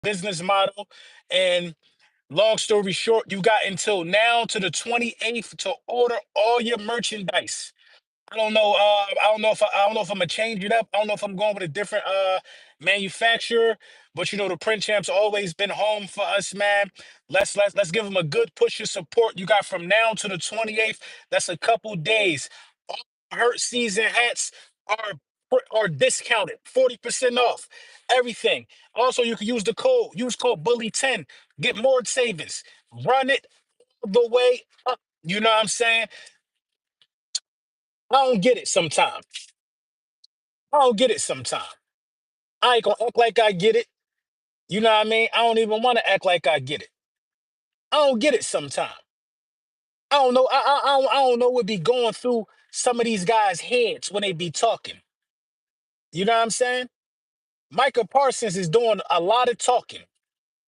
business model. And long story short, you got until now to the 28th to order all your merchandise. I don't know. I don't know if I'm gonna change it up. I don't know if I'm going with a different manufacturer. But you know, the Print Champs always been home for us, man. Let's give them a good push of support. You got from now to the 28th. That's a couple days. All Hurt season hats are are discounted, 40% off everything. Also, you can use code Bully10, get more savings. Run it the way up. You know what I'm saying? I don't get it sometimes. I don't get it sometimes. I ain't gonna act like I get it. You know what I mean? I don't even want to act like I get it. I don't get it sometimes. I don't know. I don't know what be going through some of these guys' heads when they be talking. You know what I'm saying? Micah Parsons is doing a lot of talking.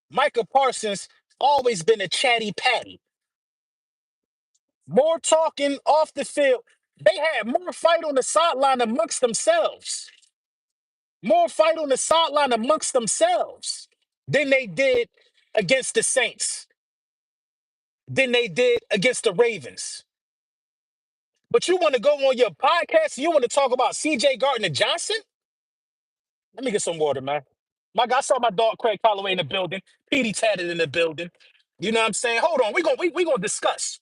Micah Parsons always been a chatty patty. More talking off the field. They had more fight on the sideline amongst themselves. More fight on the sideline amongst themselves than they did against the Saints, than they did against the Ravens. But you want to go on your podcast and you want to talk about CJ Gardner Johnson? Let me get some water, man. My God, I saw my dog Craig Holloway in the building. Petey Tatted in the building. You know what I'm saying? Hold on. We gonna discuss.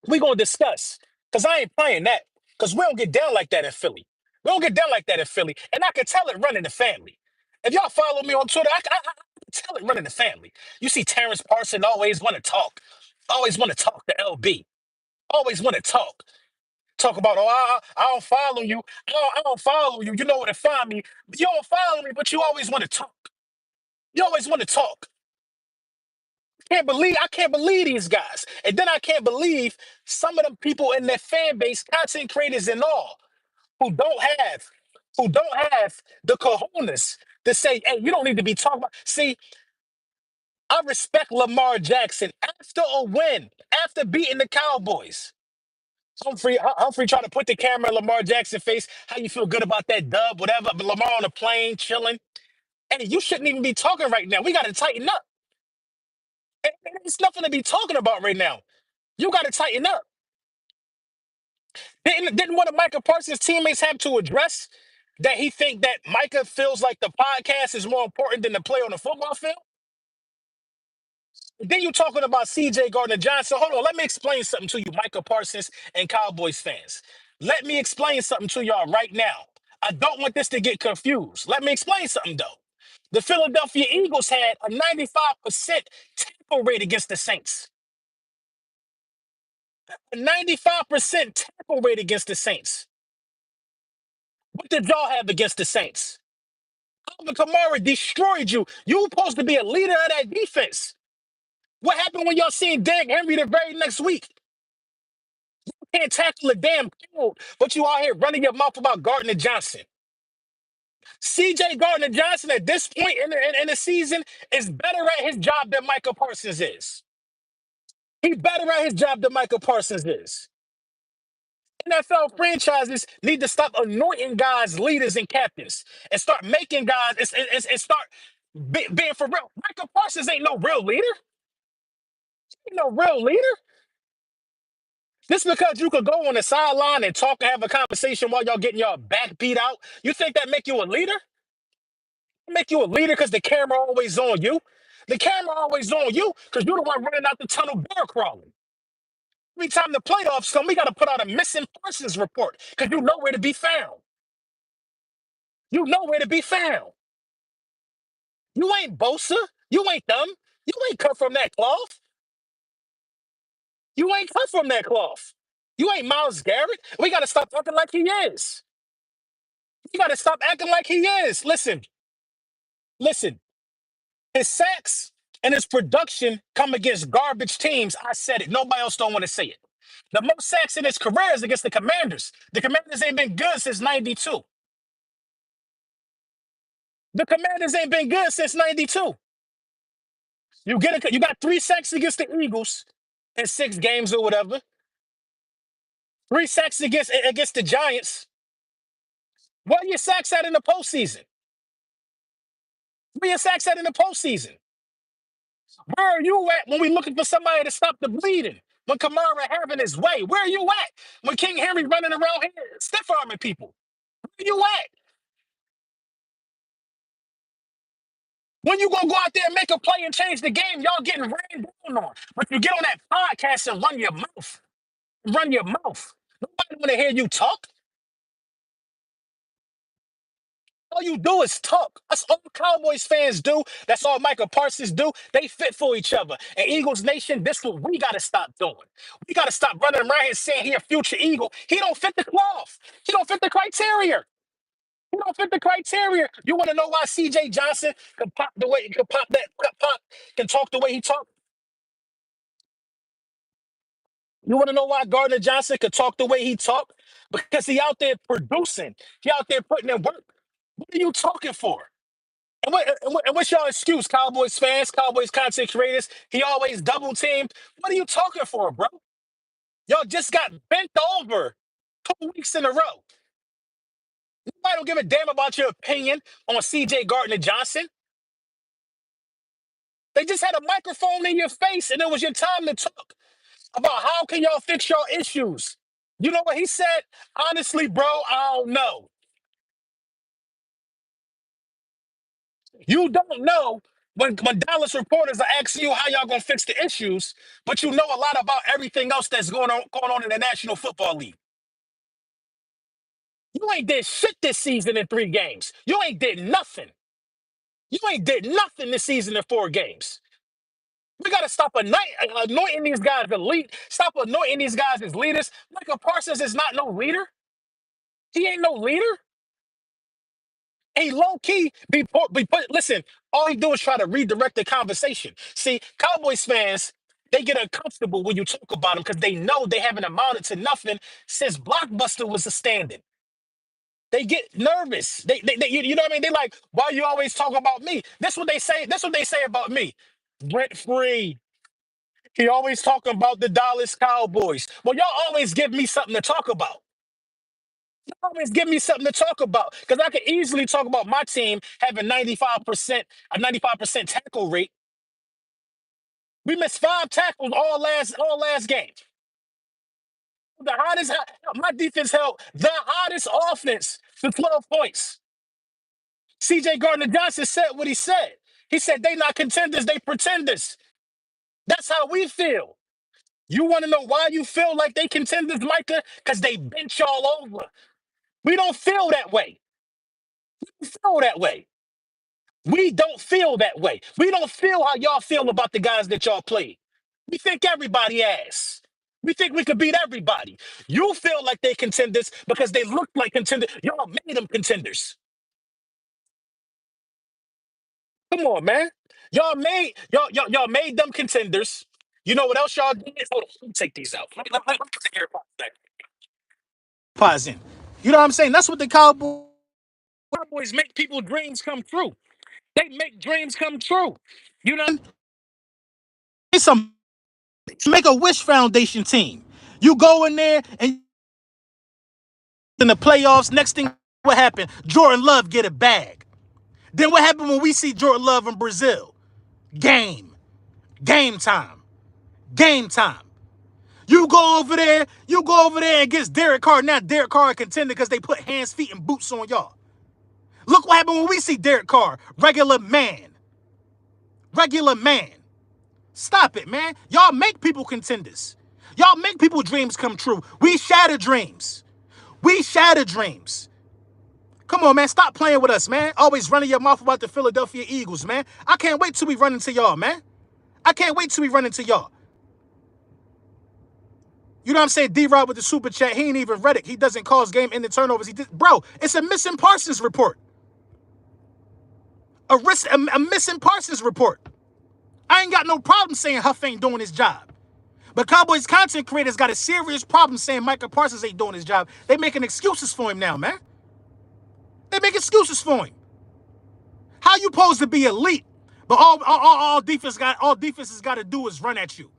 We gonna discuss. Cause I ain't playing that. Cause we don't get down like that in Philly. We don't get down like that in Philly. And I can tell it running the family. If y'all follow me on Twitter, I can tell it running the family. You see Terrence Parson always want to talk. Always want to talk to LB. Always want to talk. Talk about, oh, I don't follow you. I don't follow you. You know where to find me. You don't follow me, but you always want to talk. You always want to talk. I can't believe these guys. And then I can't believe some of them people in their fan base, content creators and all, who don't have, who don't have the cojones to say, hey, you don't need to be talking about. See, I respect Lamar Jackson after a win, after beating the Cowboys. Humphrey tried to put the camera in Lamar Jackson's face. How you feel good about that dub, whatever. But Lamar on the plane, chilling. Hey, you shouldn't even be talking right now. We got to tighten up. It's nothing to be talking about right now. You got to tighten up. Didn't one of Micah Parsons' teammates have to address that he think that Micah feels like the podcast is more important than the play on the football field? Then you talking about CJ Gardner Johnson. Hold on, let me explain something to you, Micah Parsons and Cowboys fans. Let me explain something to y'all right now. I don't want this to get confused. Let me explain something though. The Philadelphia Eagles had a 95% tackle rate against the Saints. A 95% tackle rate against the Saints. What did y'all have against the Saints? Alvin Kamara destroyed you. You were supposed to be a leader of that defense. What happened when y'all seen Derrick Henry the very next week? Can't tackle a damn field, but you out here running your mouth about Gardner Johnson. CJ Gardner Johnson at this point in the season is better at his job than Micah Parsons is. He's better at his job than Micah Parsons is. NFL franchises need to stop anointing guys leaders and captains and start making guys and start being for real. Micah Parsons ain't no real leader. Ain't no real leader. Just because you could go on the sideline and talk and have a conversation while y'all getting your back beat out, you think that make you a leader? Make you a leader because the camera always on you. The camera always on you because you're the one running out the tunnel bear crawling. Every time the playoffs come, we got to put out a missing persons report because you know where to be found. You know where to be found. You ain't Bosa. You ain't them. You ain't cut from that cloth. You ain't cut from that cloth. You ain't Miles Garrett. We got to stop acting like he is. You got to stop acting like he is. Listen. His sacks and his production come against garbage teams. I said it. Nobody else don't want to say it. The most sacks in his career is against the Commanders. The Commanders ain't been good since 92. The Commanders ain't been good since 92. You got 3 sacks against the Eagles in 6 games or whatever. 3 sacks against the Giants. What are your sacks at in the postseason? Where your sacks at in the postseason? Where are you at when we looking for somebody to stop the bleeding? When Kamara having his way, where are you at? When King Henry running around here stiff arming people, where you at? When you gonna go out there and make a play and change the game, y'all getting ran down on. But you get on that podcast and run your mouth. Run your mouth. Nobody wanna hear you talk. All you do is talk. That's all Cowboys fans do. That's all Micah Parsons do. They fit for each other. And Eagles Nation, this is what we gotta stop doing. We gotta stop running around here saying he a future Eagle. He don't fit the cloth. He don't fit the criteria. He don't fit the criteria. You want to know why CJ Johnson can pop the way he can pop that pop, can talk the way he talk? You want to know why Gardner Johnson could talk the way he talk? Because he out there producing. He out there putting in work. What are you talking for? And what's your excuse, Cowboys fans, Cowboys content creators? He always double teamed. What are you talking for, bro? Y'all just got bent over 2 weeks in a row. Nobody don't give a damn about your opinion on CJ Gardner Johnson. They just had a microphone in your face and it was your time to talk about how can y'all fix your issues. You know what he said? Honestly, bro, I don't know. You don't know when Dallas reporters are asking you how y'all gonna fix the issues, but you know a lot about everything else that's going on in the National Football League. You ain't did shit this season in 3 games. You ain't did nothing. You ain't did nothing this season in 4 games. We got to stop anointing these guys elite. Stop anointing these guys as leaders. Micah Parsons is not no leader. He ain't no leader. He low key be put. Listen, all he do is try to redirect the conversation. See, Cowboys fans, they get uncomfortable when you talk about them because they know they haven't amounted to nothing since Blockbuster was a standing. They get nervous. You know what I mean? They like, why you always talk about me? That's what they say. That's what they say about me. Rent free. He always talking about the Dallas Cowboys. Well, y'all always give me something to talk about. Always give me something to talk about because I could easily talk about my team having 95% tackle rate. We missed 5 tackles all last game. The hottest, my defense held the hottest offense to 12 points. CJ Gardner Johnson said what he said. He said they not contenders, they pretenders. That's how we feel. You want to know why you feel like they contenders, Micah? Because they bench y'all over. We don't feel that way. We feel that way. We don't feel that way. We don't feel how y'all feel about the guys that y'all play. We think everybody ass. We think we could beat everybody. You feel like they contenders because they look like contenders. Y'all made them contenders. Come on, man. Y'all made them contenders. You know what else y'all did? Hold on, let me take these out. Let me put the AirPods back. Pause in. You know what I'm saying? That's what the Cowboys make people's dreams come true. They make dreams come true. You know, it's some make a wish foundation team. You go in there and in the playoffs, next thing what happened? Jordan Love get a bag. Then what happened when we see Jordan Love in Brazil? Game. Game time. Game time. You go over there and gets Derek Carr. Now Derek Carr a contender because they put hands, feet, and boots on y'all. Look what happened when we see Derek Carr. Regular man. Regular man. Stop it, man. Y'all make people contenders. Y'all make people dreams come true. We shatter dreams. We shatter dreams. Come on, man. Stop playing with us, man. Always running your mouth about the Philadelphia Eagles, man. I can't wait till we run into y'all, man. I can't wait till we run into y'all. You know what I'm saying? D-Rod with the super chat. He ain't even read it. He doesn't cause game-ending turnovers. Bro, it's a missing Parsons report. A missing Parsons report. I ain't got no problem saying Huff ain't doing his job. But Cowboys content creators got a serious problem saying Micah Parsons ain't doing his job. They making excuses for him now, man. They make excuses for him. How you supposed to be elite, but all defense has got to do is run at you?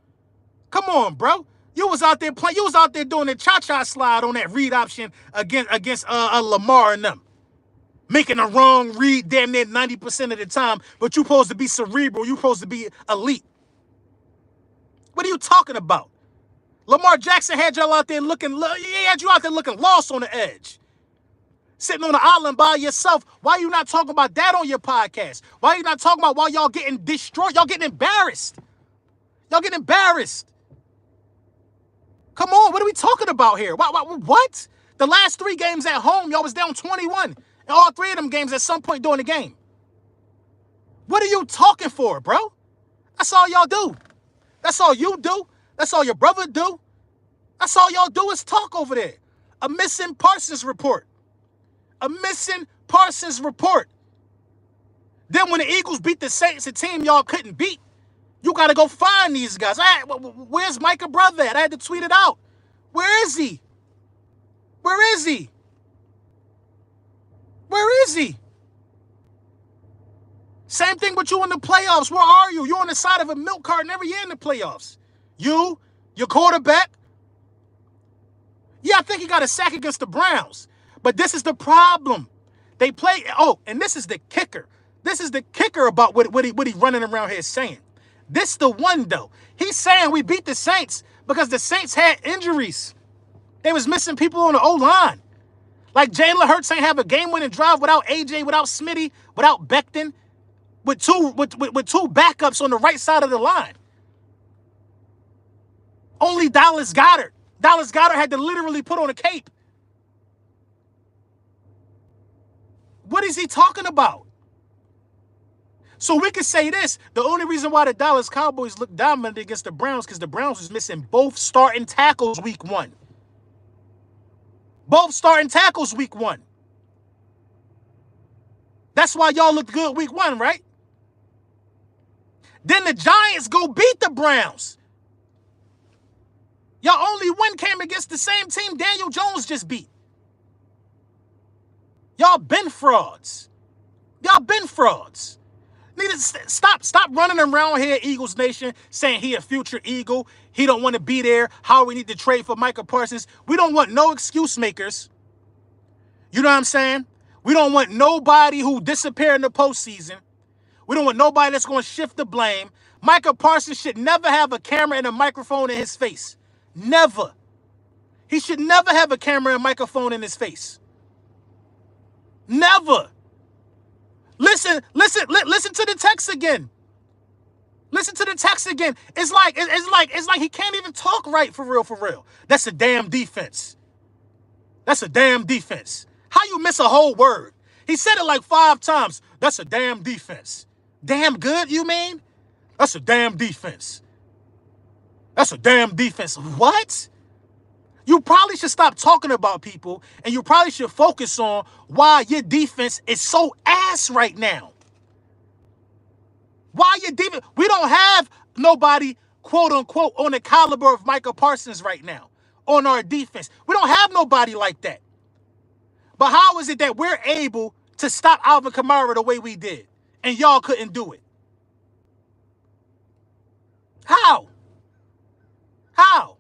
Come on, bro. You was out there playing. You was out there doing the cha-cha slide on that read option against Lamar and them. making a wrong read damn near 90% of the time, but you supposed to be cerebral, you supposed to be elite. What are you talking about? Lamar Jackson had y'all out there he had you out there looking lost on the edge. Sitting on the island by yourself. Why are you not talking about that on your podcast? Why are you not talking about why y'all getting destroyed? Y'all getting embarrassed. Y'all getting embarrassed. Come on, what are we talking about here? What? The last 3 games at home, y'all was down 21. And all 3 of them games at some point during the game. What are you talking for, bro? That's all y'all do. That's all you do. That's all your brother do. That's all y'all do is talk over there. A missing Parsons report. A missing Parsons report. Then when the Eagles beat the Saints, a team y'all couldn't beat, you got to go find these guys. Where's Micah brother at? I had to tweet it out. Where is he? Where is he? Where is he? Same thing with you in the playoffs. Where are you? You're on the side of a milk carton every year in the playoffs. You, your quarterback. Yeah, I think he got a sack against the Browns. But this is the problem. They play, and this is the kicker. This is the kicker about what he running around here saying. This the one, though. He's saying we beat the Saints because the Saints had injuries. They was missing people on the O-line. Like Jalen Hurts ain't have a game-winning drive without AJ, without Smitty, without Becton, with two backups on the right side of the line. Only Dallas Goedert. Dallas Goedert had to literally put on a cape. What is he talking about? So we can say this. The only reason why the Dallas Cowboys looked dominant against the Browns because the Browns was missing both starting tackles week 1. Both starting tackles week 1. That's why y'all looked good week 1, right? Then the Giants go beat the Browns. Y'all only win came against the same team Daniel Jones just beat. Y'all been frauds. Y'all been frauds. Need to stop running around here, Eagles Nation, saying he a future Eagle. He don't want to be there. How we need to trade for Micah Parsons. We don't want no excuse makers. You know what I'm saying? We don't want nobody who disappeared in the postseason. We don't want nobody that's going to shift the blame. Micah Parsons should never have a camera and a microphone in his face. Never. He should never have a camera and microphone in his face. Never. Listen to the text again. Listen to the text again. It's like he can't even talk right for real. That's a damn defense. That's a damn defense. How you miss a whole word? He said it like 5 times. That's a damn defense. Damn good, you mean? That's a damn defense. That's a damn defense. What? You probably should stop talking about people, and you probably should focus on why your defense is so ass right now. Why your defense? We don't have nobody, quote unquote, on the caliber of Micah Parsons right now on our defense. We don't have nobody like that. But how is it that we're able to stop Alvin Kamara the way we did, and y'all couldn't do it? How? How?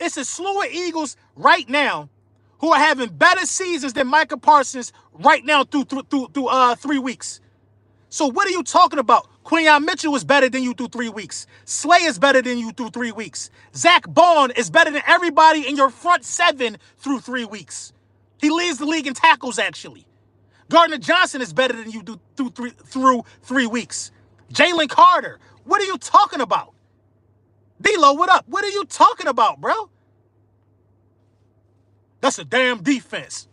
It's a slew of Eagles right now who are having better seasons than Micah Parsons right now through 3 weeks. So what are you talking about? Quinyon Mitchell is better than you through 3 weeks. Slay is better than you through 3 weeks. Zach Bond is better than everybody in your front 7 through 3 weeks. He leads the league in tackles, actually. Gardner Johnson is better than you through 3 weeks. Jalen Carter, what are you talking about? D-Lo, what up? What are you talking about, bro? That's a damn defense.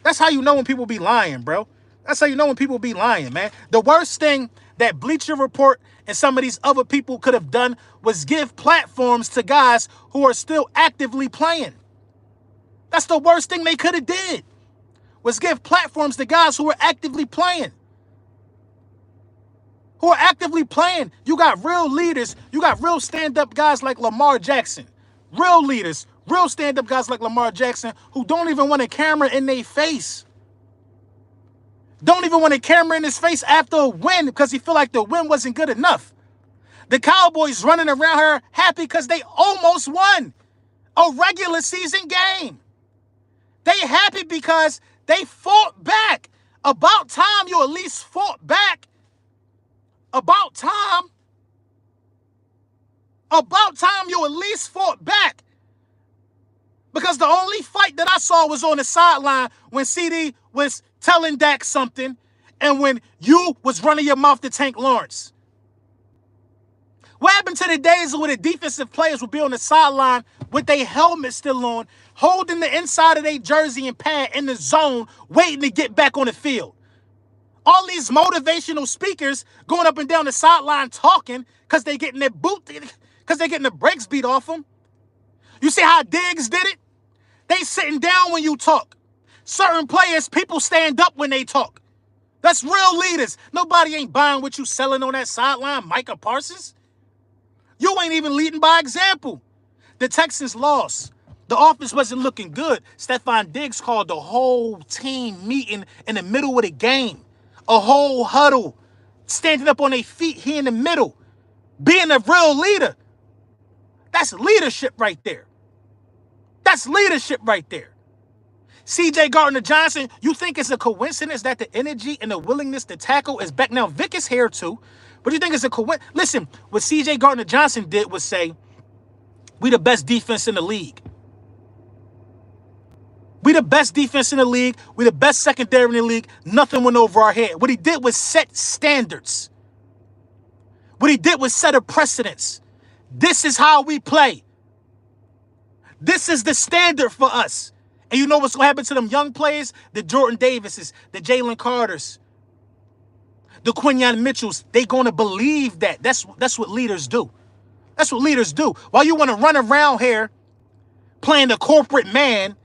That's how you know when people be lying, bro. That's how you know when people be lying, man. The worst thing that Bleacher Report and some of these other people could have done was give platforms to guys who are still actively playing. That's the worst thing they could have did, was give platforms to guys who are actively playing. Who are actively playing. You got real leaders. You got real stand-up guys like Lamar Jackson. Real leaders. Real stand-up guys like Lamar Jackson who don't even want a camera in their face. Don't even want a camera in his face after a win because he feel like the win wasn't good enough. The Cowboys running around here happy because they almost won a regular season game. They happy because They fought back. About time you at least fought back. About time you at least fought back. Because the only fight that I saw was on the sideline when CD was telling Dak something and when you was running your mouth to Tank Lawrence. What happened to the days where the defensive players would be on the sideline with their helmet still on, holding the inside of their jersey and pad in the zone, waiting to get back on the field? All these motivational speakers going up and down the sideline talking because they getting the brakes beat off them. You see how Diggs did it? They sitting down when you talk. Certain players, people stand up when they talk. That's real leaders. Nobody ain't buying what you selling on that sideline, Micah Parsons. You ain't even leading by example. The Texans lost. The offense wasn't looking good. Stephon Diggs called the whole team meeting in the middle of the game. A whole huddle. Standing up on their feet here in the middle. Being a real leader. That's leadership right there. That's leadership right there. CJ Gardner-Johnson, you think it's a coincidence that the energy and the willingness to tackle is back? Now, Vic is here too. But you think it's a coincidence? Listen, what CJ Gardner-Johnson did was say, we the best defense in the league. We the best defense in the league. We the best secondary in the league. Nothing went over our head. What he did was set standards. What he did was set a precedence. This is how we play. This is the standard for us. And you know what's going to happen to them young players? The Jordan Davises, the Jalen Carters, the Quinyon Mitchells. They going to believe that. That's what leaders do. That's what leaders do. While you want to run around here playing the corporate man,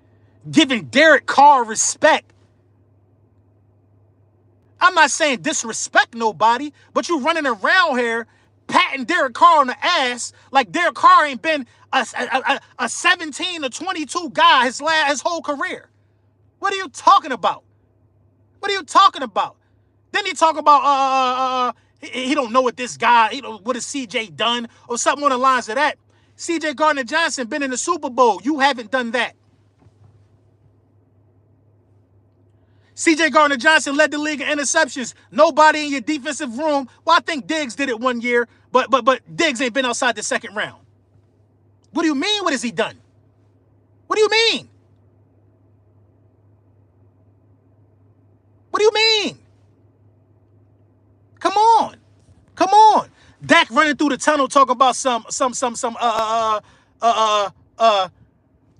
giving Derek Carr respect. I'm not saying disrespect nobody, but you running around here patting Derek Carr on the ass like Derek Carr ain't been a 17 or 22 guy his whole career. What are you talking about? What are you talking about? Then he talk about he don't know what this guy, what has CJ done or something on the lines of that. CJ Gardner-Johnson been in the Super Bowl. You haven't done that. CJ Gardner-Johnson led the league in interceptions. Nobody in your defensive room. Well, I think Diggs did it one year, but Diggs ain't been outside the second round. What do you mean? What has he done? What do you mean? What do you mean? Come on. Come on. Dak running through the tunnel talking about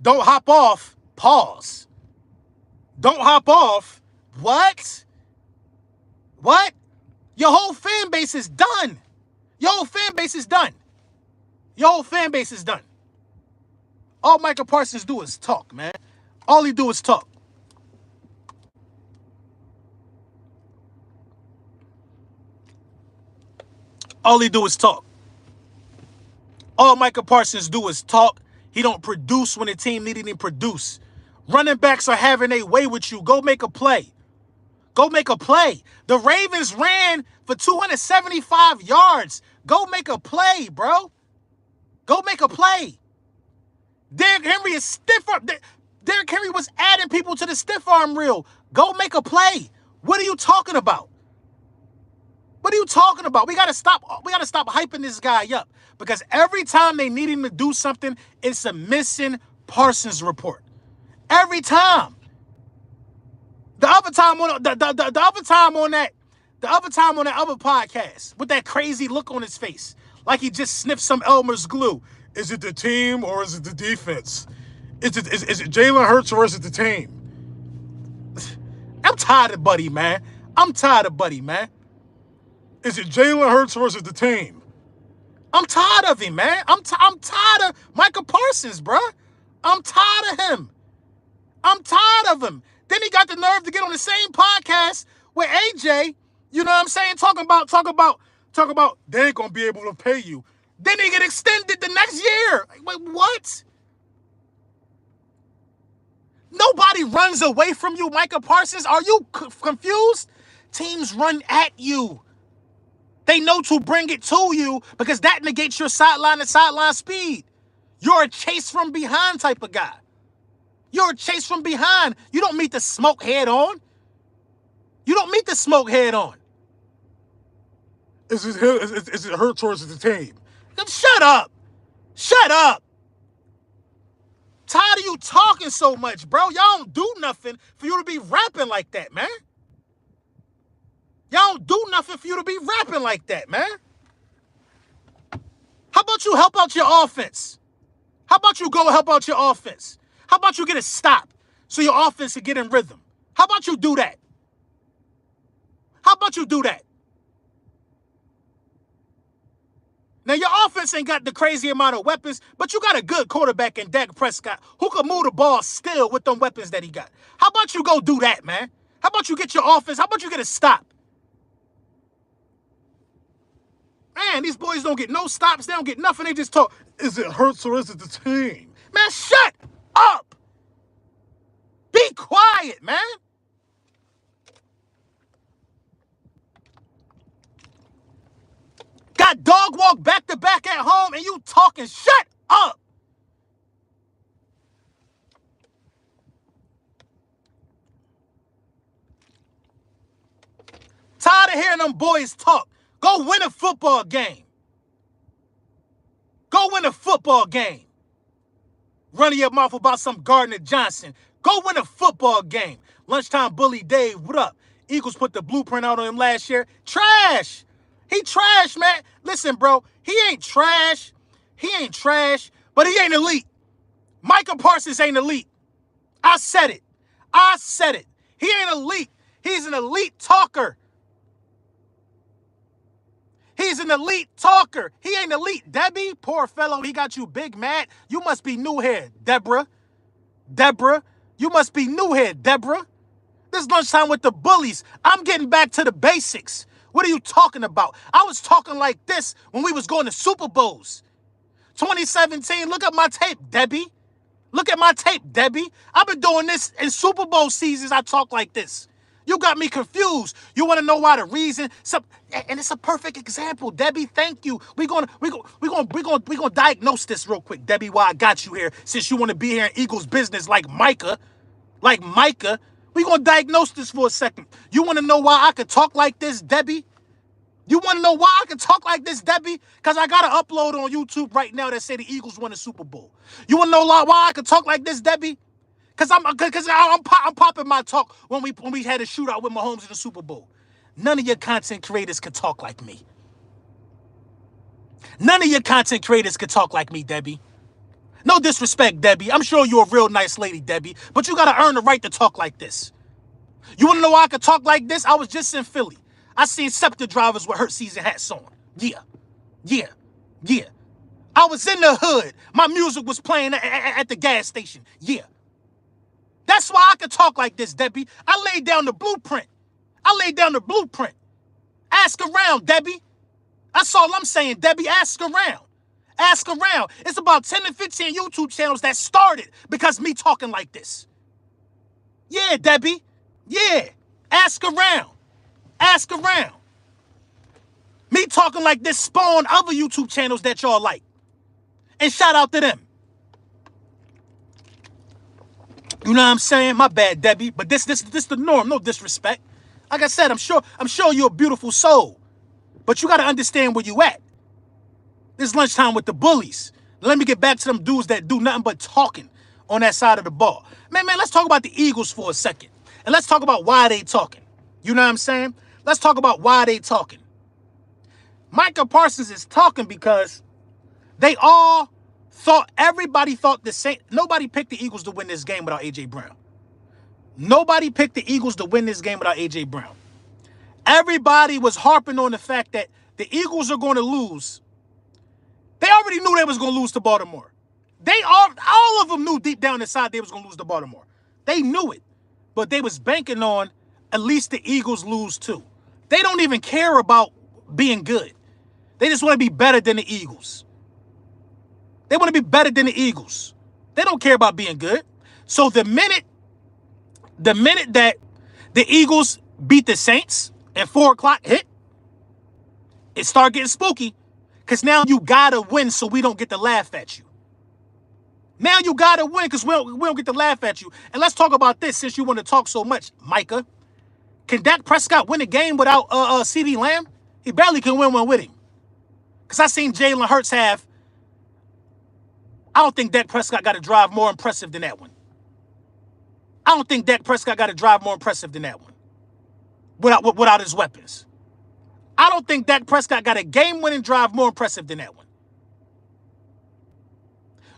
don't hop off. Pause. Don't hop off. What? What? Your whole fan base is done. Your whole fan base is done. Your whole fan base is done. All Micah Parsons do is talk, man. All he do is talk. All he do is talk. All Micah Parsons do is talk. He don't produce when the team needed him to produce. Running backs are having a way with you. Go make a play. Go make a play. The Ravens ran for 275 yards. Go make a play, bro. Go make a play. Derrick Henry is stiff arm. Derrick Henry was adding people to the stiff arm reel. Go make a play. What are you talking about? What are you talking about? We gotta stop hyping this guy up. Because every time they need him to do something, it's a missing Parsons report. Every time. The other time on that other podcast with that crazy look on his face, like he just sniffed some Elmer's glue. Is it the team or is it the defense? Is it Jalen Hurts or is it the team? I'm tired of Buddy, man. Is it Jalen Hurts or is it the team? I'm tired of him, man. I'm tired of Micah Parsons, bruh. I'm tired of him. Then he got the nerve to get on the same podcast with AJ, you know what I'm saying? Talk about they ain't gonna be able to pay you. Then he get extended the next year. Wait, what? Nobody runs away from you, Micah Parsons. Are you confused? Teams run at you. They know to bring it to you because that negates your sideline and sideline speed. You're a chase from behind type of guy. You're chased from behind. You don't meet the smoke head on. You don't meet the smoke head on. Is it Hurts or is it the team? Shut up. Shut up. Tired of you talking so much, bro. Y'all don't do nothing for you to be rapping like that, man. Y'all don't do nothing for you to be rapping like that, man. How about you help out your offense? How about you go help out your offense? How about you get a stop so your offense can get in rhythm? How about you do that? How about you do that? Now, your offense ain't got the crazy amount of weapons, but you got a good quarterback in Dak Prescott who can move the ball still with them weapons that he got. How about you go do that, man? How about you get your offense? How about you get a stop? Man, these boys don't get no stops. They don't get nothing. They just talk. Is it Hurts or is it the team? Man, shut up. Be quiet, man. Got dog walk back-to-back at home and you talking. Shut up. Tired of hearing them boys talk. Go win a football game. Go win a football game. Running your mouth about some Gardner Johnson. Go win a football game. Lunchtime Bully Dave, what up? Eagles put the blueprint out on him last year. Trash. He trash, man. Listen, bro, he ain't trash. He ain't trash, but he ain't elite. Micah Parsons ain't elite. I said it. I said it. He ain't elite. He's an elite talker. He's an elite talker. He ain't elite. Debbie, poor fellow, he got you big mad. You must be new here, Deborah. Deborah, you must be new here, Deborah. This lunchtime with the bullies. I'm getting back to the basics. What are you talking about? I was talking like this when we was going to Super Bowls. 2017, look at my tape, Debbie. Look at my tape, Debbie. I've been doing this in Super Bowl seasons. I talk like this. You got me confused. You want to know why the reason? And it's a perfect example, Debbie. Thank you. We're gonna diagnose this real quick, Debbie. Why I got you here? Since you want to be here in Eagles business, like Micah, we're gonna diagnose this for a second. You want to know why I could talk like this, Debbie? You want to know why I can talk like this, Debbie? Because I got to upload on YouTube right now that say the Eagles won the Super Bowl. You want to know why I can talk like this, Debbie? Because I'm popping my talk when we had a shootout with Mahomes in the Super Bowl. None of your content creators can talk like me. None of your content creators can talk like me, Debbie. No disrespect, Debbie. I'm sure you're a real nice lady, Debbie, but you got to earn the right to talk like this. You want to know why I can talk like this? I was just in Philly. I seen Scepter drivers with Hurt season hats on. Yeah. I was in the hood. My music was playing at the gas station. Yeah. That's why I can talk like this, Debbie. I laid down the blueprint. Ask around, Debbie. That's all I'm saying, Debbie. Ask around. It's about 10 to 15 YouTube channels that started because me talking like this. Yeah, Debbie. Yeah. Ask around. Me talking like this spawned other YouTube channels that y'all like. And shout out to them. You know what I'm saying? My bad, Debbie. But this the norm. No disrespect. Like I said, I'm sure you're a beautiful soul. But you got to understand where you at. This is lunchtime with the bullies. Let me get back to them dudes that do nothing but talking on that side of the ball. Man, let's talk about the Eagles for a second. And let's talk about why they talking. You know what I'm saying? Let's talk about why they talking. Micah Parsons is talking because everybody thought the same. Nobody picked the Eagles to win this game without A.J. Brown. Everybody was harping on the fact that the Eagles are going to lose. They already knew they was going to lose to Baltimore. All of them knew deep down inside they was going to lose to Baltimore. They knew it. But they was banking on at least the Eagles lose too. They don't even care about being good. They just want to be better than the Eagles. They want to be better than the Eagles. They don't care about being good. So the minute that the Eagles beat the Saints and 4 o'clock hit, it started getting spooky. Because now you got to win so we don't get to laugh at you. Now you got to win because we don't get to laugh at you. And let's talk about this since you want to talk so much, Micah. Can Dak Prescott win a game without CeeDee Lamb? He barely can win one with him. Because I seen Jalen Hurts have. I don't think Dak Prescott got a drive more impressive than that one. I don't think Dak Prescott got a drive more impressive than that one. Without his weapons. I don't think Dak Prescott got a game-winning drive more impressive than that one.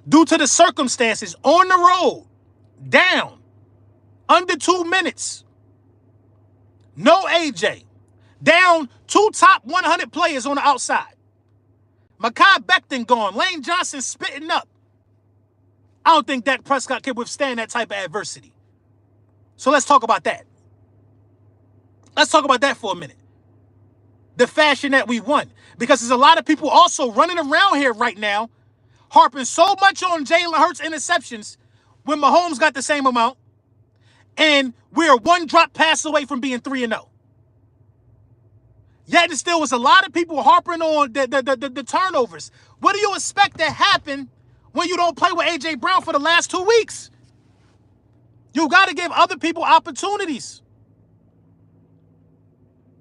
Due to the circumstances, on the road, down, under 2 minutes, no AJ, down 2 top 100 players on the outside. Mekhi Becton gone, Lane Johnson spitting up. I don't think Dak Prescott can withstand that type of adversity. So let's talk about that. Let's talk about that for a minute. The fashion that we won. Because there's a lot of people also running around here right now harping so much on Jalen Hurts interceptions when Mahomes got the same amount. And we're 1 drop pass away from being 3-0. Yet there still was a lot of people harping on the turnovers. What do you expect to happen when you don't play with A.J. Brown for the last 2 weeks? You got to give other people opportunities.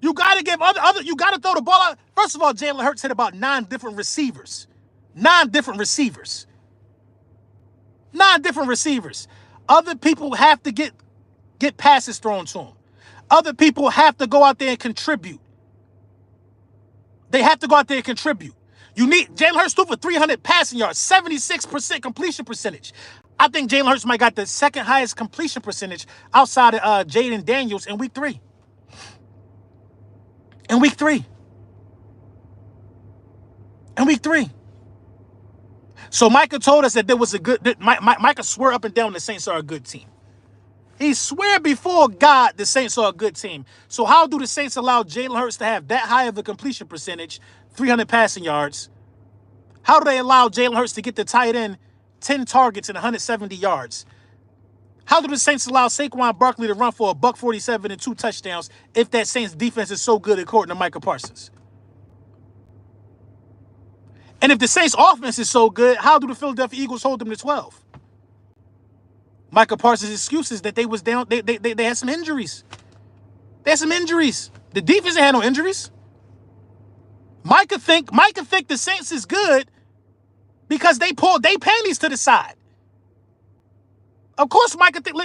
You got to give you got to throw the ball out. First of all, Jalen Hurts hit about 9 different receivers. 9 different receivers. 9 different receivers. Other people have to get passes thrown to them. Other people have to go out there and contribute. They have to go out there and contribute. You need Jalen Hurts threw for 300 passing yards, 76% completion percentage. I think Jalen Hurts might got the second highest completion percentage outside of Jaden Daniels in week 3. In week 3. So Micah told us that there was a good. Micah swear up and down the Saints are a good team. He swear before God the Saints are a good team. So how do the Saints allow Jalen Hurts to have that high of a completion percentage, 300 passing yards? How do they allow Jalen Hurts to get the tight end 10 targets and 170 yards? How do the Saints allow Saquon Barkley to run for $147 and 2 touchdowns if that Saints defense is so good according to Micah Parsons? And if the Saints offense is so good, how do the Philadelphia Eagles hold them to 12? Micah Parsons' excuse is that they was down, they had some injuries. They had some injuries. The defense had no injuries. Micah think the Saints is good because they pulled their panties to the side. Of course, Micah think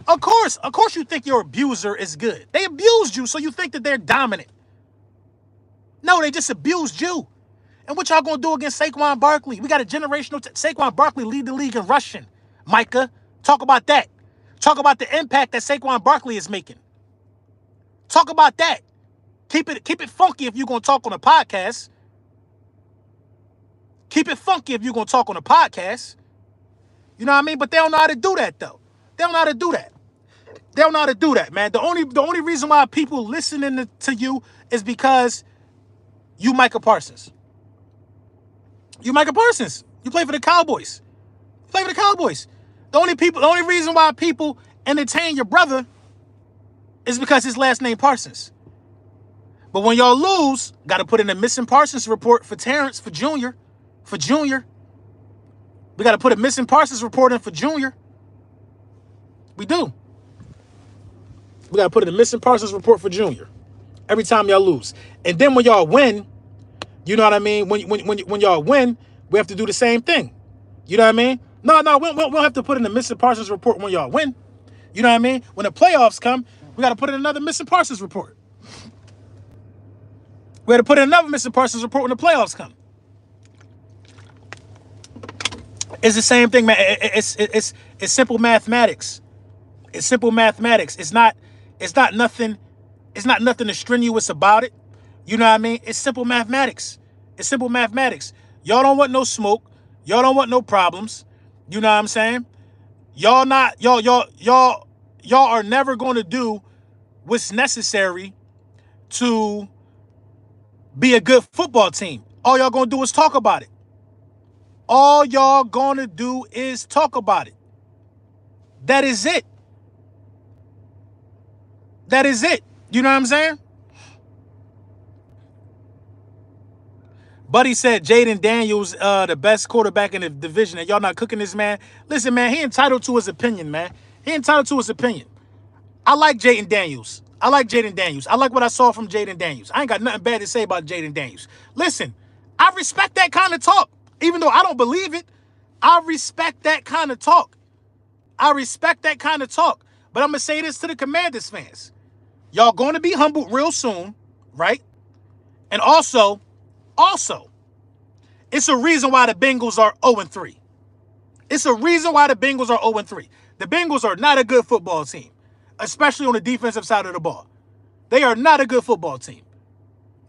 of course you think your abuser is good. They abused you, so you think that they're dominant. No, they just abused you. And what y'all gonna do against Saquon Barkley? We got a generational Saquon Barkley lead the league in rushing. Micah, talk about that. Talk about the impact that Saquon Barkley is making. Talk about that. Keep it funky if you're gonna talk on a podcast. Keep it funky if you're gonna talk on a podcast. You know what I mean? But they don't know how to do that though. They don't know how to do that. They don't know how to do that, man. The only reason why people listening to you is because you Micah Parsons. You Micah Parsons. You play for the Cowboys. You play for the Cowboys. The only reason why people entertain your brother is because his last name Parsons. But when y'all lose, got to put in a missing Parsons report for Terrence, for Junior. We got to put a missing Parsons report in for Junior. We do. We got to put in a missing Parsons report for Junior every time y'all lose. And then when y'all win, you know what I mean? When y'all win, we have to do the same thing. You know what I mean? No, we don't have to put in the missing Parsons report when y'all win. You know what I mean? When the playoffs come, we got to put in another missing Parsons report. We got to put in another missing Parsons report when the playoffs come. It's the same thing, man. It's simple mathematics. It's simple mathematics. It's not nothing strenuous about it. You know what I mean? It's simple mathematics. It's simple mathematics. Y'all don't want no smoke. Y'all don't want no problems. You know what I'm saying? Y'all are never going to do what's necessary to be a good football team. All y'all going to do is talk about it. All y'all going to do is talk about it. That is it. That is it. You know what I'm saying? Buddy said Jaden Daniels, the best quarterback in the division, and y'all not cooking this man. Listen, man, he entitled to his opinion, man. He entitled to his opinion. I like Jaden Daniels. I like Jaden Daniels. I like what I saw from Jaden Daniels. I ain't got nothing bad to say about Jaden Daniels. Listen, I respect that kind of talk. Even though I don't believe it, I respect that kind of talk. I respect that kind of talk. But I'm going to say this to the Commanders fans. Y'all going to be humbled real soon, right? And also, it's a reason why the Bengals are 0-3. It's a reason why the Bengals are 0-3. The Bengals are not a good football team, especially on the defensive side of the ball. They are not a good football team.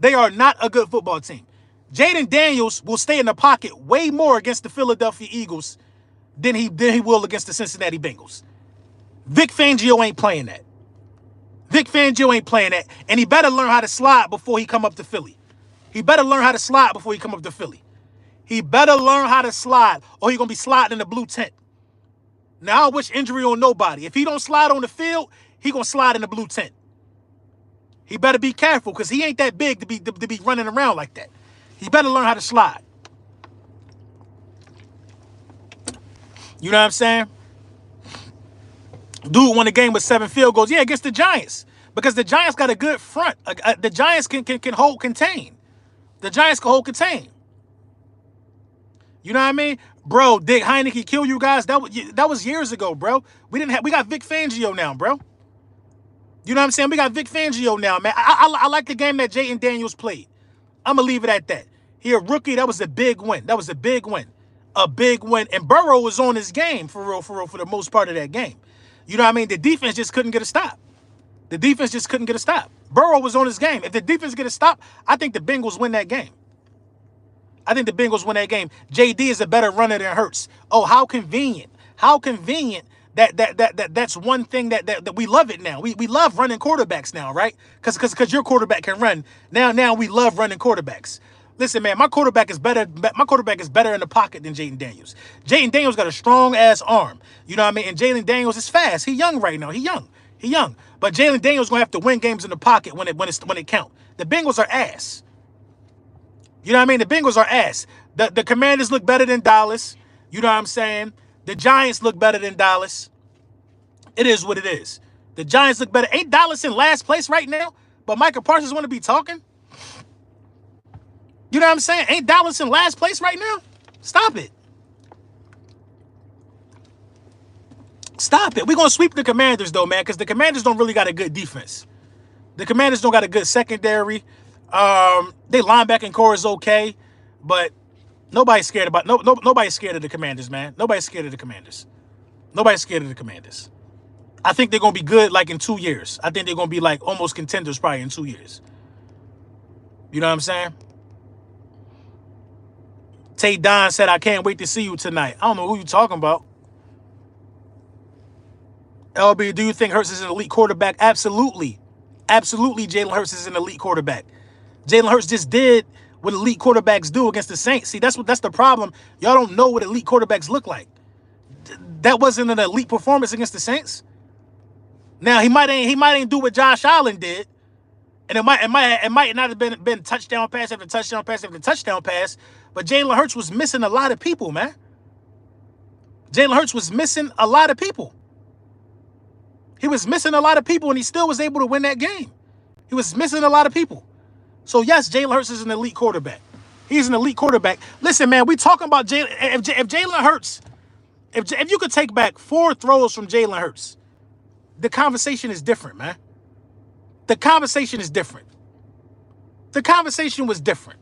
They are not a good football team. Jaden Daniels will stay in the pocket way more against the Philadelphia Eagles than he will against the Cincinnati Bengals. Vic Fangio ain't playing that. Vic Fangio ain't playing that. And he better learn how to slide before he come up to Philly. He better learn how to slide before he come up to Philly. He better learn how to slide, or he going to be sliding in the blue tent. Now, I don't wish injury on nobody. If he don't slide on the field, he going to slide in the blue tent. He better be careful because he ain't that big to be running around like that. He better learn how to slide. You know what I'm saying? Dude won the game with 7 field goals. Yeah, against the Giants. Because the Giants got a good front. The Giants can hold contain. The Giants can hold contain. You know what I mean? Bro, Dick Heineke kill you guys. That was years ago, bro. We got Vic Fangio now, bro. You know what I'm saying? We got Vic Fangio now, man. I like the game that Jaden Daniels played. I'm going to leave it at that. He a rookie. That was a big win. That was a big win. A big win. And Burrow was on his game for real, for the most part of that game. You know what I mean? The defense just couldn't get a stop. The defense just couldn't get a stop. Burrow was on his game. If the defense get a stop, I think the Bengals win that game. I think the Bengals win that game. JD is a better runner than Hurts. Oh, how convenient. How convenient that's one thing that we love it now. We love running quarterbacks now, right? Because your quarterback can run. Now we love running quarterbacks. Listen, man, my quarterback is better in the pocket than Jaden Daniels. Jaden Daniels got a strong ass arm. You know what I mean? And Jalen Daniels is fast. He young right now. He young. But Jalen Daniels gonna have to win games in the pocket when it count. The Bengals are ass. You know what I mean? The Bengals are ass. The Commanders look better than Dallas. You know what I'm saying? The Giants look better than Dallas. It is what it is. The Giants look better. Ain't Dallas in last place right now? But Micah Parsons want to be talking? You know what I'm saying? Ain't Dallas in last place right now? Stop it. Stop it. We're going to sweep the Commanders, though, man, because the Commanders don't really got a good defense. The Commanders don't got a good secondary. They linebacking core is okay, but nobody's scared about nobody's scared of the Commanders, man. Nobody's scared of the Commanders. Nobody's scared of the Commanders. I think they're gonna be good like in 2 years. I think they're gonna be like almost contenders probably in 2 years. You know what I'm saying? Tay Don said, I can't wait to see you tonight. I don't know who you talking about. LB, do you think Hurts is an elite quarterback? Absolutely. Absolutely, Jalen Hurts is an elite quarterback. Jalen Hurts just did what elite quarterbacks do against the Saints. See, that's the problem. Y'all don't know what elite quarterbacks look like. That wasn't an elite performance against the Saints. Now he might ain't do what Josh Allen did, and it might not have been touchdown pass after touchdown pass after touchdown pass. But Jalen Hurts was missing a lot of people, man. Jalen Hurts was missing a lot of people. He was missing a lot of people, and he still was able to win that game. He was missing a lot of people. So, yes, Jalen Hurts is an elite quarterback. He's an elite quarterback. Listen, man, we talking about Jalen. If Jalen Hurts, if you could take back 4 throws from Jalen Hurts, the conversation is different, man. The conversation is different. The conversation was different.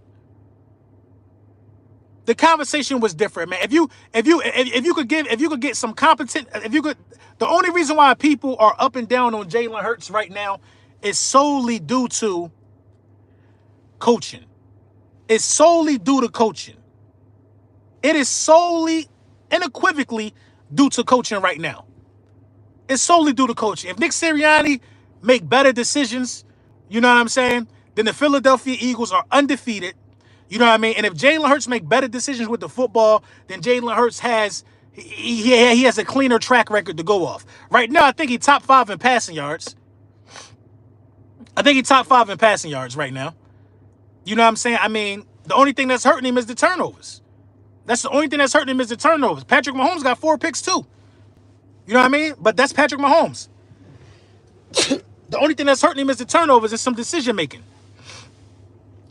The conversation was different, man. If you could get some competent, the only reason why people are up and down on Jalen Hurts right now is solely due to coaching. It's solely due to coaching. It is solely, unequivocally due to coaching right now. It's solely due to coaching. If Nick Sirianni make better decisions, you know what I'm saying, then the Philadelphia Eagles are undefeated. You know what I mean? And if Jalen Hurts make better decisions with the football, then Jalen Hurts has a cleaner track record to go off. Right now, I think he's top 5 in passing yards. I think he's top 5 in passing yards right now. You know what I'm saying? I mean, The only thing that's hurting him is the turnovers. That's the only thing that's hurting him is the turnovers. Patrick Mahomes got 4 picks too. You know what I mean? But that's Patrick Mahomes. The only thing that's hurting him is the turnovers and some decision making.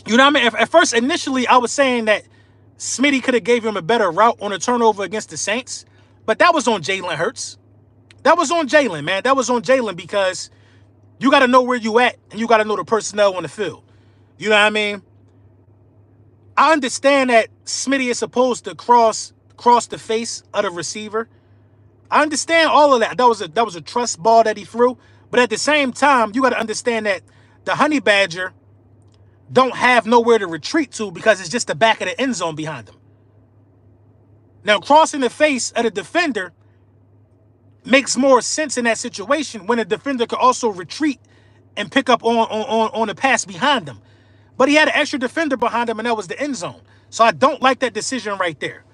You know what I mean? At first, initially, I was saying that Smitty could have gave him a better route on a turnover against the Saints, but that was on Jalen Hurts. That was on Jalen, man. That was on Jalen because you got to know where you at and you got to know the personnel on the field. You know what I mean? I understand that Smitty is supposed to cross the face of the receiver. I understand all of that. That was a trust ball that he threw. But at the same time, you got to understand that the Honey Badger don't have nowhere to retreat to because it's just the back of the end zone behind them. Now, crossing the face of the defender makes more sense in that situation when a defender could also retreat and pick up on the pass behind them. But he had an extra defender behind him, and that was the end zone. So I don't like that decision right there.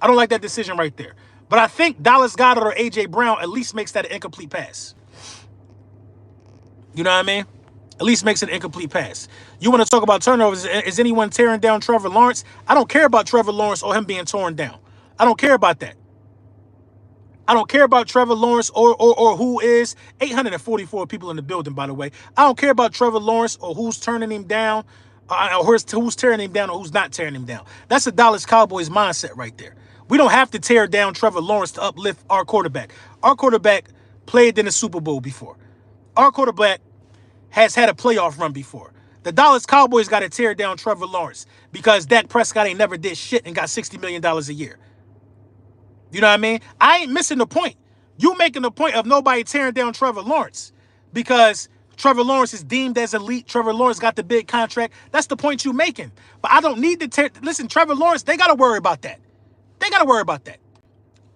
I don't like that decision right there. But I think Dallas Goedert or A.J. Brown at least makes that an incomplete pass. You know what I mean? At least makes it an incomplete pass. You want to talk about turnovers? Is anyone tearing down Trevor Lawrence? I don't care about Trevor Lawrence or him being torn down. I don't care about that. I don't care about Trevor Lawrence or who is. 844 people in the building, by the way. I don't care about Trevor Lawrence or who's turning him down, or who's tearing him down or who's not tearing him down. That's a Dallas Cowboys mindset right there. We don't have to tear down Trevor Lawrence to uplift our quarterback. Our quarterback played in the Super Bowl before. Our quarterback has had a playoff run before. The Dallas Cowboys got to tear down Trevor Lawrence because Dak Prescott ain't never did shit and got $60 million a year. You know what I mean? I ain't missing the point. You making the point of nobody tearing down Trevor Lawrence because Trevor Lawrence is deemed as elite. Trevor Lawrence got the big contract. That's the point you making. But I don't need to tear. Listen, Trevor Lawrence, they got to worry about that. They got to worry about that.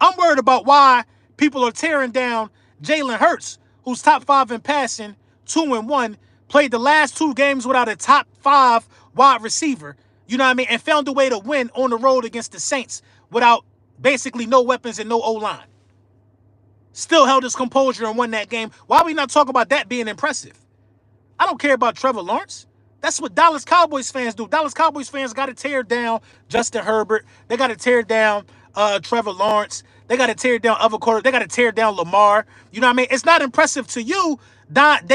I'm worried about why people are tearing down Jalen Hurts, who's top 5 in passing, 2-1, played the last 2 games without a top 5 wide receiver, you know what I mean, and found a way to win on the road against the Saints without basically no weapons and no O-line. Still held his composure and won that game. Why are we not talking about that being impressive? I don't care about Trevor Lawrence. That's what Dallas Cowboys fans do. Dallas Cowboys fans got to tear down Justin Herbert. They got to tear down Trevor Lawrence. They got to tear down other quarterbacks. They got to tear down Lamar. You know what I mean? It's not impressive to you, Don,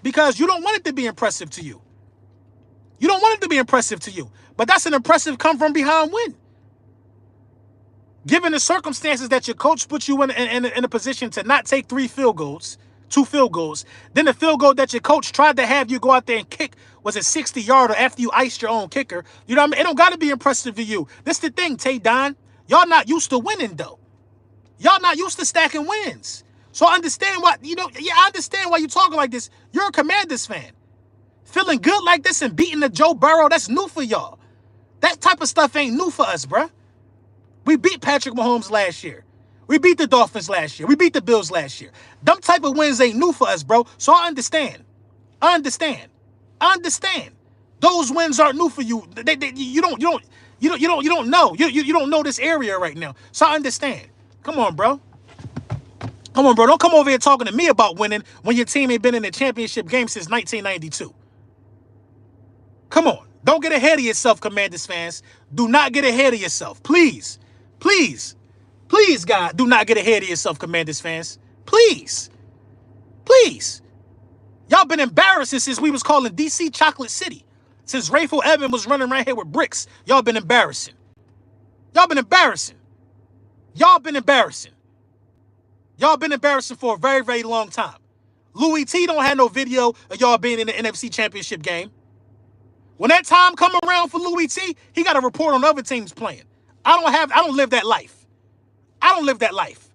because you don't want it to be impressive to you. You don't want it to be impressive to you. But that's an impressive come from behind win. Given the circumstances that your coach put you in a position to not take 2 field goals, then the field goal that your coach tried to have you go out there and kick was a 60-yarder after you iced your own kicker. You know what I mean? It don't got to be impressive to you. This the thing, Tay Don. Y'all not used to winning, though. Y'all not used to stacking wins. So I understand why, I understand why you're talking like this. You're a Commanders fan. Feeling good like this and beating the Joe Burrow, that's new for y'all. That type of stuff ain't new for us, bruh. We beat Patrick Mahomes last year. We beat the Dolphins last year. We beat the Bills last year. Them type of wins ain't new for us, bro. So I understand. Those wins aren't new for you. You don't know. You don't know this area right now. So I understand. Come on, bro. Don't come over here talking to me about winning when your team ain't been in a championship game since 1992. Come on. Don't get ahead of yourself, Commanders fans. Do not get ahead of yourself. Please, God, do not get ahead of yourself, Commanders fans. Please. Y'all been embarrassing since we was calling D.C. Chocolate City. Since Rayful Evans was running around here with bricks, y'all been embarrassing. Y'all been embarrassing for a very, very long time. Louis T don't have no video of y'all being in the NFC Championship game. When that time come around for Louis T, he got to report on other teams playing. I don't live that life. I don't live that life.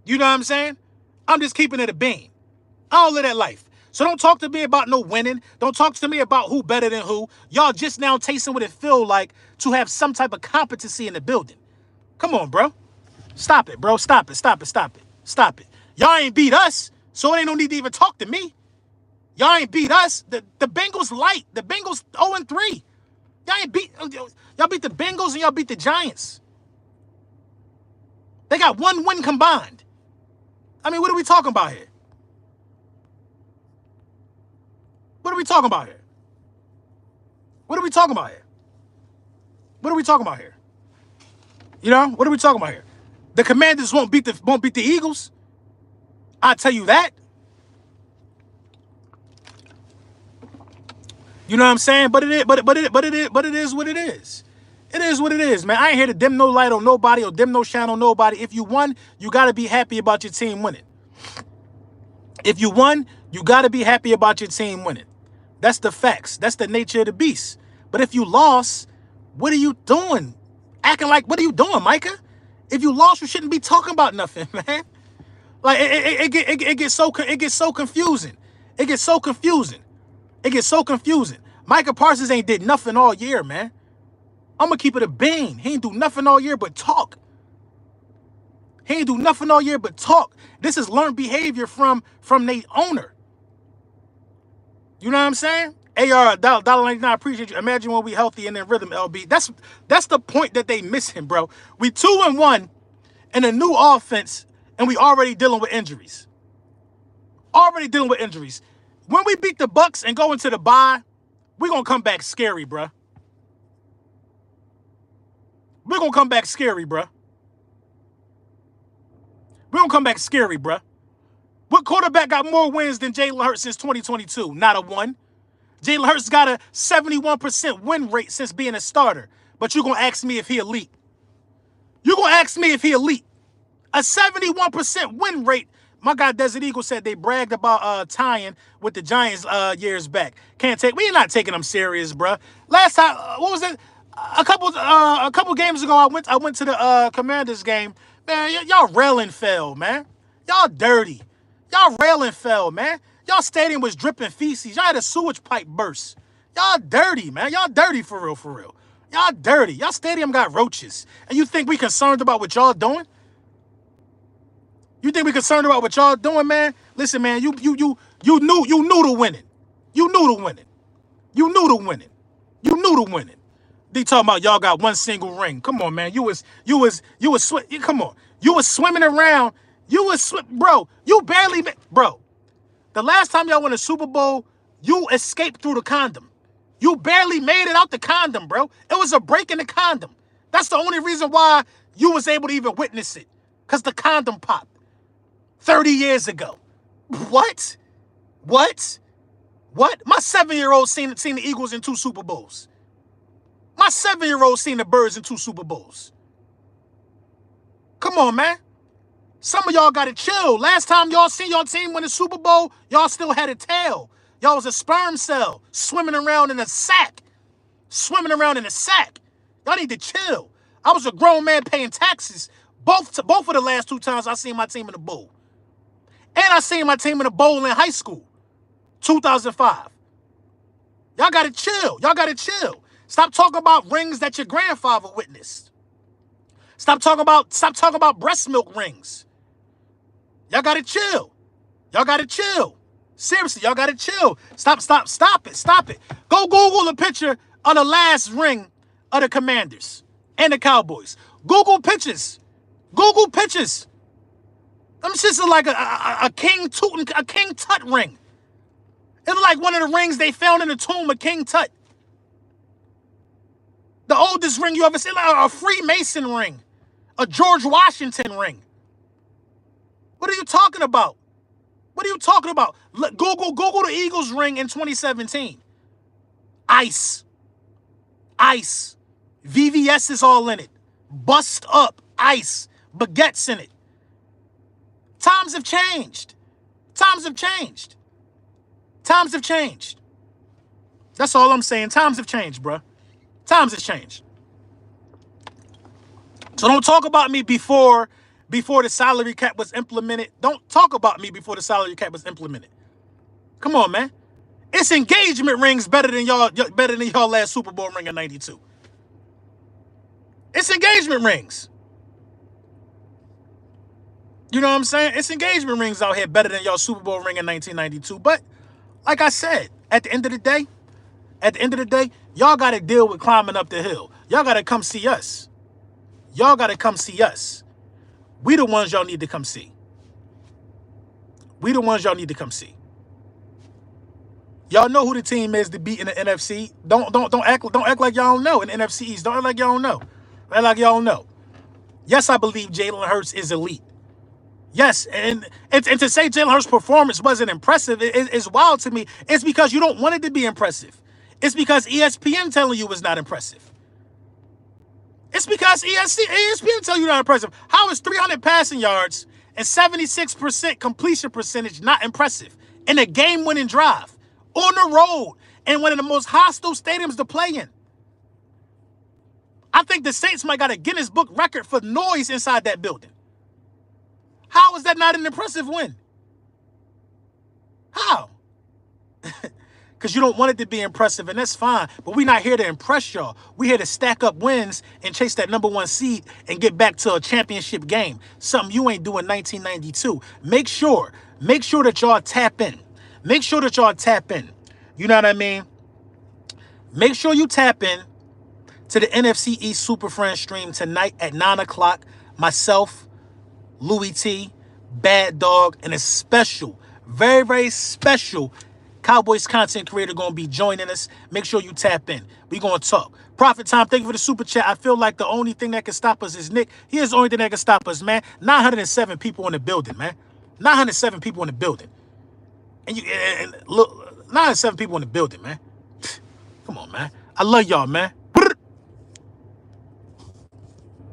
You know what I'm saying? I'm just keeping it a bean. I don't live that life. So don't talk to me about no winning. Don't talk to me about who better than who. Y'all just now tasting what it feel like to have some type of competency in the building. Come on, bro. Stop it, bro. Stop it. Y'all ain't beat us, so it ain't no need to even talk to me. Y'all ain't beat us. The Bengals light. The Bengals 0-3. Y'all beat the Bengals and y'all beat the Giants. They got 1 win combined. I mean, what are we talking about here? What are we talking about here? What are we talking about here? What are we talking about here? You know, what are we talking about here? The Commanders won't beat the Eagles. I tell you that. You know what I'm saying? But it is what it is. It is what it is, man. I ain't here to dim no light on nobody or dim no shine on nobody. If you won, you gotta be happy about your team winning. If you won, you gotta be happy about your team winning. That's the facts. That's the nature of the beast. But if you lost, what are you doing? Acting like, what are you doing, Micah? If you lost, you shouldn't be talking about nothing, man. Like it gets so confusing. It gets so confusing. It gets so confusing. Micah Parsons ain't did nothing all year, man. I'm gonna keep it a bean. He ain't do nothing all year but talk. He ain't do nothing all year but talk. This is learned behavior from the owner. You know what I'm saying? AR $1.99, I appreciate you. Imagine when we healthy and in rhythm, LB. That's the point that they missing, bro. We 2-1 in a new offense, and we already dealing with injuries. Already dealing with injuries. When we beat the Bucks and go into the bye, we're gonna come back scary, bro. We're gonna come back scary, bro. We're gonna come back scary, bro. What quarterback got more wins than Jalen Hurts since 2022? Not a one. Jalen Hurts got a 71% win rate since being a starter. But you're going to ask me if he elite. You're going to ask me if he elite. A 71% win rate. My guy Desert Eagle said they bragged about tying with the Giants years back. We're not taking them serious, bro. Last time, what was it? A couple games ago, I went to the Commanders game. Man, y'all railing fell, man. Y'all dirty. Y'all railing fell, man. Y'all stadium was dripping feces. Y'all had a sewage pipe burst. Y'all dirty, man. Y'all dirty for real, for real. Y'all dirty. Y'all stadium got roaches. And you think we concerned about what y'all doing? You think we concerned about what y'all doing, man? Listen, man, you knew to winning. You knew to winning. You knew to winning. You knew to winning. They talking about y'all got one single ring. Come on, man. You was come on. You was swimming around. Bro, you barely, bro. The last time y'all won a Super Bowl, you escaped through the condom. You barely made it out the condom, bro. It was a break in the condom. That's the only reason why you was able to even witness it. Because the condom popped 30 years ago. What? What? What? My 7-year-old seen the Eagles in 2 Super Bowls. My 7-year-old seen the Birds in 2 Super Bowls. Come on, man. Some of y'all got to chill. Last time y'all seen your team win a Super Bowl, y'all still had a tail. Y'all was a sperm cell swimming around in a sack. Swimming around in a sack. Y'all need to chill. I was a grown man paying taxes both of the last 2 times I seen my team in the bowl. And I seen my team in the bowl in high school, 2005. Y'all got to chill. Y'all got to chill. Stop talking about rings that your grandfather witnessed. Stop talking about breast milk rings. Y'all gotta chill. Y'all gotta chill. Seriously, y'all gotta chill. Stop it. Go Google a picture of the last ring of the Commanders and the Cowboys. Google pictures. Google pictures. Them shits are like a King Tut ring. It's like one of the rings they found in the tomb of King Tut. The oldest ring you ever seen, like a Freemason ring, a George Washington ring. What are you talking about? What are you talking about? Google the Eagles ring in 2017. Ice. VVS is all in it. Bust up. Ice. Baguettes in it. Times have changed. That's all I'm saying. Times have changed, bro. Times have changed. So don't talk about me before the salary cap was implemented. Don't talk about me before the salary cap was implemented. Come on, man. It's engagement rings better than y'all last Super Bowl ring in 92. It's engagement rings. You know what I'm saying? It's engagement rings out here better than y'all Super Bowl ring in 1992. But like I said, at the end of the day, y'all got to deal with climbing up the hill. Y'all got to come see us. We the ones y'all need to come see. Y'all know who the team is to beat in the NFC. Don't act like y'all don't know in the NFC East. Don't act like y'all don't know. Act like y'all don't know. Yes, I believe Jalen Hurts is elite. Yes, and to say Jalen Hurts' performance wasn't impressive is wild to me. It's because you don't want it to be impressive. It's because ESPN telling you it's not impressive. It's because ESPN tell you not impressive. How is 300 passing yards and 76% completion percentage not impressive in a game-winning drive on the road in one of the most hostile stadiums to play in? I think the Saints might got a Guinness Book record for noise inside that building. How is that not an impressive win? How? Because you don't want it to be impressive, and that's fine. But we're not here to impress y'all. We're here to stack up wins and chase that #1 seed and get back to a championship game. Something you ain't doing in 1992. Make sure that y'all tap in. Make sure that y'all tap in. You know what I mean? Make sure you tap in to the NFC East Super Friends stream tonight at 9 o'clock. Myself, Louis T, Bad Dog, and a special, very, very special Cowboys content creator going to be joining us. Make sure you tap in. We going to talk. Prophet Time, thank you for the super chat. I feel like the only thing that can stop us is Nick. He is the only thing that can stop us, man. 907 people in the building, man. 907 people in the building. And look, 907 people in the building, man. Come on, man. I love y'all, man.